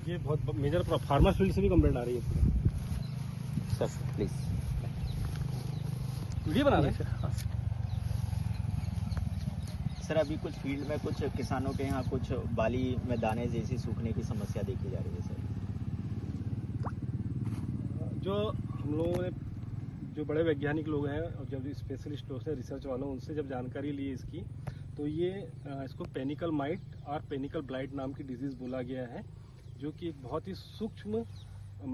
ये बहुत major farmer field से भी कंप्लेंट आ रही है। सर प्लीज वीडियो बना रहे हैं सर। अभी कुछ फील्ड में कुछ किसानों के यहाँ कुछ बाली में दाने जैसी सूखने की समस्या देखी जा रही है सर। जो हम लोगों ने जो बड़े वैज्ञानिक लोग हैं और जब स्पेशलिस्ट लोग हैं रिसर्च वालों उनसे जब जानकारी ली इसकी, तो ये इसको पेनिकल माइट और पेनिकल ब्लाइट नाम की डिजीज बोला गया है, जो कि एक बहुत ही सूक्ष्म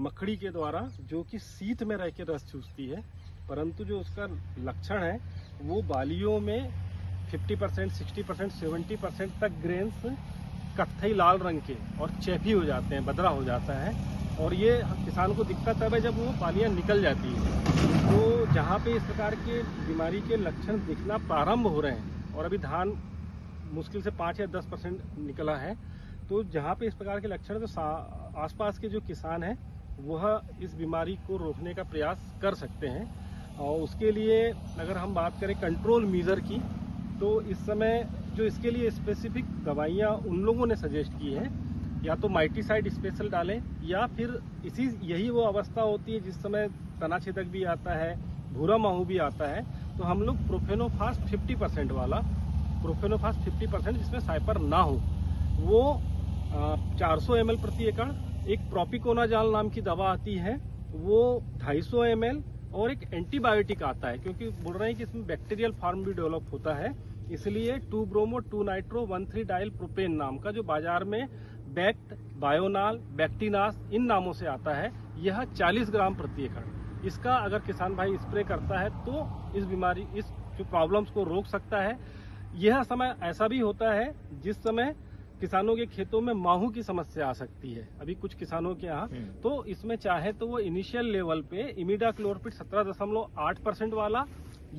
मकड़ी के द्वारा जो कि शीत में रह के रस चूसती है, परंतु जो उसका लक्षण है वो बालियों में 50%, 60%, 70% तक ग्रेन्स कत्थई लाल रंग के और चेफी हो जाते हैं, बदरा हो जाता है। और ये किसान को दिक्कत तब है जब वो बालियाँ निकल जाती है। तो जहाँ पे इस प्रकार के बीमारी के लक्षण दिखना प्रारंभ हो रहे हैं और अभी धान मुश्किल से 5 या 10% निकला है, तो जहाँ पे इस प्रकार के लक्षण तो आसपास के जो किसान हैं वह इस बीमारी को रोकने का प्रयास कर सकते हैं। और उसके लिए अगर हम बात करें कंट्रोल मेजर की, तो इस समय जो इसके लिए स्पेसिफिक दवाइयाँ उन लोगों ने सजेस्ट की है, या तो माइटीसाइड स्पेशल डालें या फिर यही वो अवस्था होती है जिस समय तना छेदक भी आता है, भूरा माहू भी आता है, तो हम लोग प्रोफेनोफास 50% वाला, प्रोफेनोफास 50% जिसमें साइपर ना हो, वो 400 ml प्रति एकड़। एक प्रोपिकोनाजाल नाम की दवा आती है वो 250 ml, और एक एंटीबायोटिक आता है, क्योंकि बोल रहे हैं कि इसमें बैक्टीरियल फॉर्म भी डेवलप होता है, इसलिए 2-ब्रोमो 2-नाइट्रो 1,3-डाइल प्रोपेन नाम का जो बाजार में बैक्ट, बायोनाल, बैक्टीनास इन नामों से आता है, यह 40 ग्राम प्रति एकड़। इसका अगर किसान भाई स्प्रे करता है तो इस बीमारी, इस जो प्रॉब्लम्स को रोक सकता है। यह समय ऐसा भी होता है जिस समय किसानों के खेतों में माहू की समस्या आ सकती है अभी कुछ किसानों के यहाँ, तो इसमें चाहे तो वो इनिशियल लेवल पे इमिडाक्लोरपिड 17.8% वाला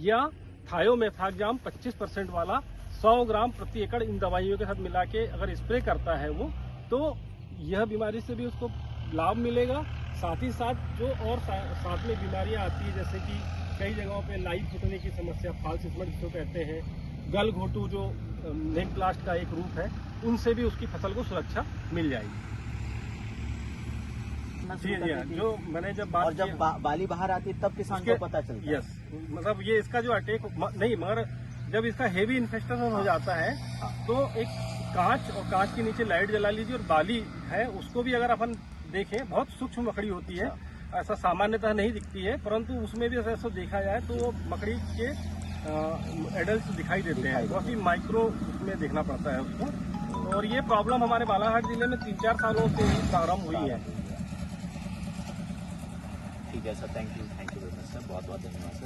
या थायोमेथाक्जाम 25% वाला 100 ग्राम प्रति एकड़ इन दवाइयों के साथ मिला के अगर स्प्रे करता है वो, तो यह बीमारी से भी उसको लाभ मिलेगा। साथ ही साथ जो और साथ में बीमारियां आती है, जैसे कि कई जगहों पे लाइव फुटने की समस्या, फॉल्स स्मट जिसको कहते हैं, गल घोटू जो नेक ब्लास्ट का एक रूप है, उनसे भी उसकी फसल को सुरक्षा मिल जाएगी। जी जी, जो मैंने जब बात, और जब बाली बाहर आती है तब किसान को पता चलता है। यस, मतलब ये इसका जो अटैक नहीं, मगर जब इसका हेवी इन्फेक्शन हो जाता है तो एक कांच और कांच के नीचे लाइट जला लीजिए, और बाली है उसको भी अगर अपन देखें, बहुत सूक्ष्म मकड़ी होती है, ऐसा सामान्यतः नहीं दिखती है, परंतु उसमें भी ऐसा देखा जाए तो वो मकड़ी के एडल्ट दिखाई देते हैं, बहुत ही माइक्रो उसमें देखना पड़ता है उसको। और ये प्रॉब्लम हमारे बालाघाट जिले में 3-4 सालों से ही प्रारंभ हुई है। ठीक है sir, thank you very much sir, बहुत बहुत धन्यवाद सर।